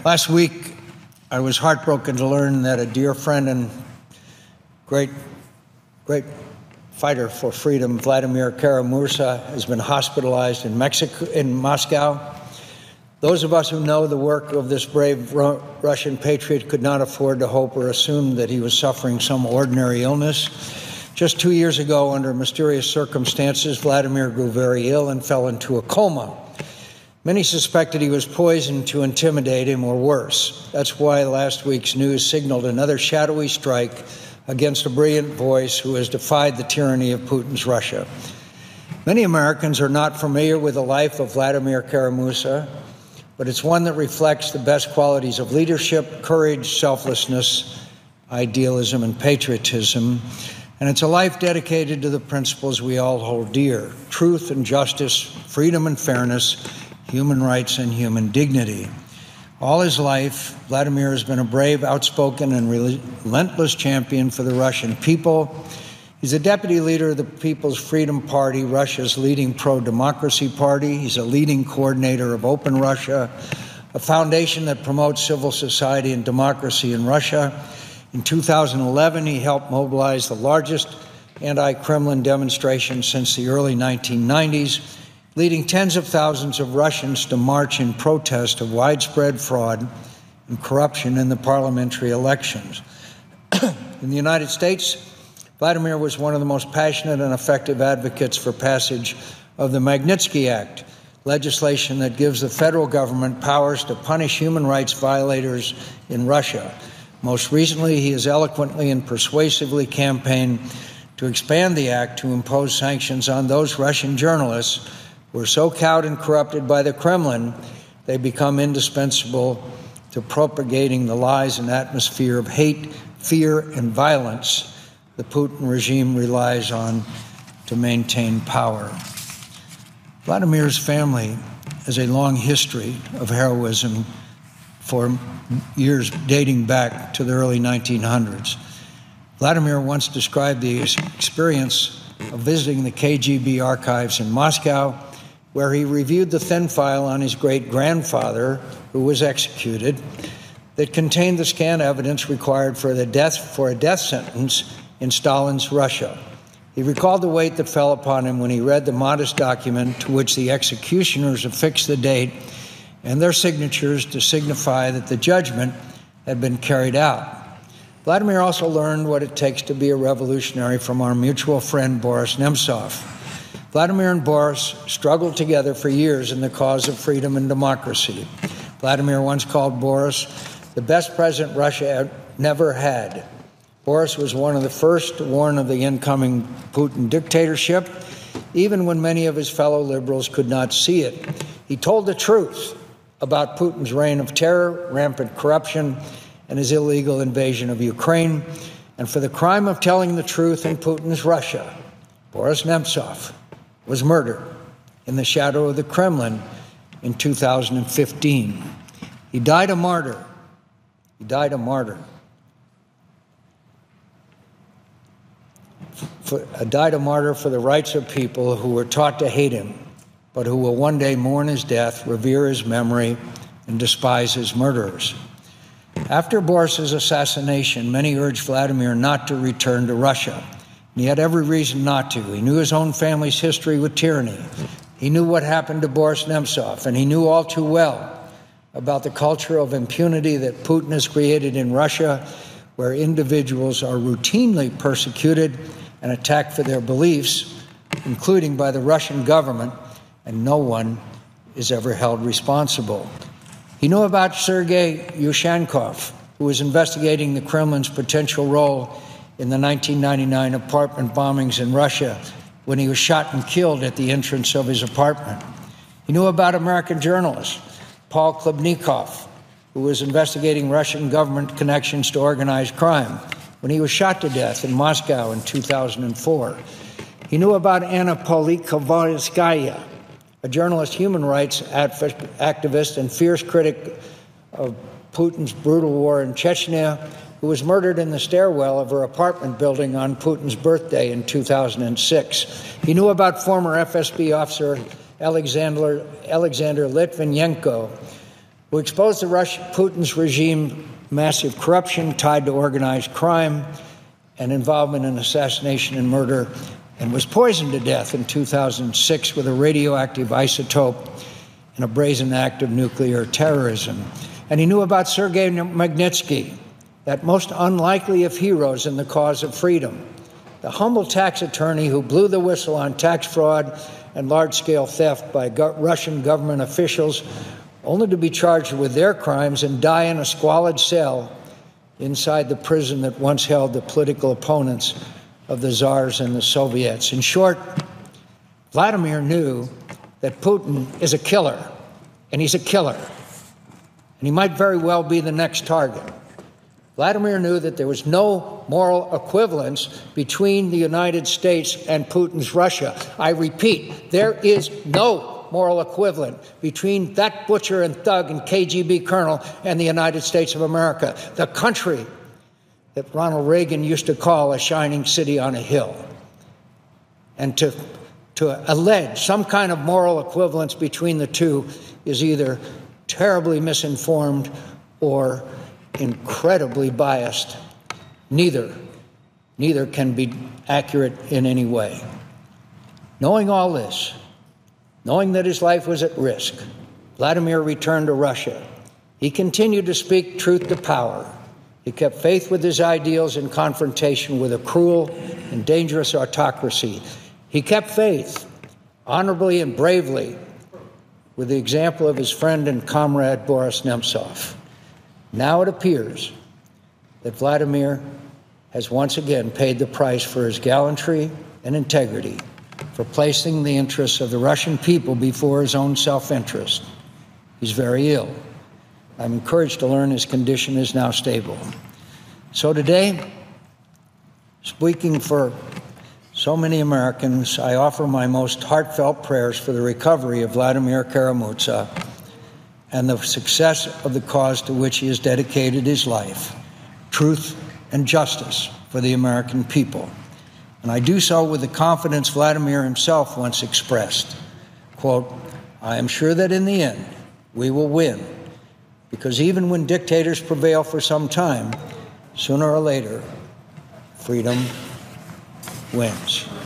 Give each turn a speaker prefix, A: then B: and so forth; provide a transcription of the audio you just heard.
A: Last week, I was heartbroken to learn that a dear friend and great fighter for freedom, Vladimir KARA-MURZA, has been hospitalized in Moscow. Those of us who know the work of this brave Russian patriot could not afford to hope or assume that he was suffering some ordinary illness. Just 2 years ago, under mysterious circumstances, Vladimir grew very ill and fell into a coma. Many suspected he was poisoned to intimidate him or worse. That's why last week's news signaled another shadowy strike against a brilliant voice who has defied the tyranny of Putin's Russia. Many Americans are not familiar with the life of Vladimir KARA-MURZA, but it's one that reflects the best qualities of leadership, courage, selflessness, idealism, and patriotism. And it's a life dedicated to the principles we all hold dear: truth and justice, freedom and fairness, human rights and human dignity. All his life, Vladimir has been a brave, outspoken, and relentless champion for the Russian people. He's a deputy leader of the People's Freedom Party, Russia's leading pro-democracy party. He's a leading coordinator of Open Russia, a foundation that promotes civil society and democracy in Russia. In 2011, he helped mobilize the largest anti-Kremlin demonstration since the early 1990s, leading tens of thousands of Russians to march in protest of widespread fraud and corruption in the parliamentary elections. In the United States, Vladimir was one of the most passionate and effective advocates for passage of the Magnitsky Act, legislation that gives the federal government powers to punish human rights violators in Russia. Most recently, he has eloquently and persuasively campaigned to expand the act to impose sanctions on those Russian journalists who are so cowed and corrupted by the Kremlin, they become indispensable to propagating the lies and atmosphere of hate, fear, and violence the Putin regime relies on to maintain power. Vladimir's family has a long history of heroism for years dating back to the early 1900s. Vladimir once described the experience of visiting the KGB archives in Moscow, where he reviewed the thin file on his great-grandfather, who was executed, that contained the scant evidence required for a death sentence in Stalin's Russia. He recalled the weight that fell upon him when he read the modest document to which the executioners affixed the date and their signatures to signify that the judgment had been carried out. Vladimir also learned what it takes to be a revolutionary from our mutual friend Boris Nemtsov. Vladimir and Boris struggled together for years in the cause of freedom and democracy. Vladimir once called Boris the best president Russia never had. Boris was one of the first to warn of the incoming Putin dictatorship, even when many of his fellow liberals could not see it. He told the truth about Putin's reign of terror, rampant corruption, and his illegal invasion of Ukraine. And for the crime of telling the truth in Putin's Russia, Boris Nemtsov was murdered in the shadow of the Kremlin in 2015. He died a martyr. He died a martyr. Died a martyr for the rights of people who were taught to hate him, but who will one day mourn his death, revere his memory, and despise his murderers. After Boris's assassination, many urged Vladimir not to return to Russia. And he had every reason not to. He knew his own family's history with tyranny. He knew what happened to Boris Nemtsov, and he knew all too well about the culture of impunity that Putin has created in Russia, where individuals are routinely persecuted and attacked for their beliefs, including by the Russian government, and no one is ever held responsible. He knew about Sergei Yushchenko, who was investigating the Kremlin's potential role in the 1999 apartment bombings in Russia when he was shot and killed at the entrance of his apartment. He knew about American journalist Paul Klebnikov, who was investigating Russian government connections to organized crime when he was shot to death in Moscow in 2004. He knew about Anna Politkovskaya, a journalist, human rights activist, and fierce critic of Putin's brutal war in Chechnya, who was murdered in the stairwell of her apartment building on Putin's birthday in 2006. He knew about former FSB officer Alexander Litvinenko, who exposed Putin's regime massive corruption tied to organized crime and involvement in assassination and murder, and was poisoned to death in 2006 with a radioactive isotope in a brazen act of nuclear terrorism. And he knew about Sergei Magnitsky, that most unlikely of heroes in the cause of freedom, the humble tax attorney who blew the whistle on tax fraud and large-scale theft by Russian government officials, only to be charged with their crimes and die in a squalid cell inside the prison that once held the political opponents of the Tsars and the Soviets. In short, Vladimir knew that Putin is a killer, and he's a killer, and he might very well be the next target. Vladimir knew that there was no moral equivalence between the United States and Putin's Russia. I repeat, there is no moral equivalent between that butcher and thug and KGB colonel and the United States of America, the country that Ronald Reagan used to call a shining city on a hill. And to allege some kind of moral equivalence between the two is either terribly misinformed or incredibly biased. Neither can be accurate in any way. Knowing all this, knowing that his life was at risk, Vladimir returned to Russia. He continued to speak truth to power. He kept faith with his ideals in confrontation with a cruel and dangerous autocracy. He kept faith honorably and bravely with the example of his friend and comrade Boris Nemtsov. Now it appears that Vladimir has once again paid the price for his gallantry and integrity, for placing the interests of the Russian people before his own self-interest. He's very ill. I'm encouraged to learn his condition is now stable. So today, speaking for so many Americans, I offer my most heartfelt prayers for the recovery of Vladimir KARA-MURZA and the success of the cause to which he has dedicated his life, truth and justice for the American people. And I do so with the confidence Vladimir himself once expressed, quote, "I am sure that in the end we will win, because even when dictators prevail for some time, sooner or later, freedom wins."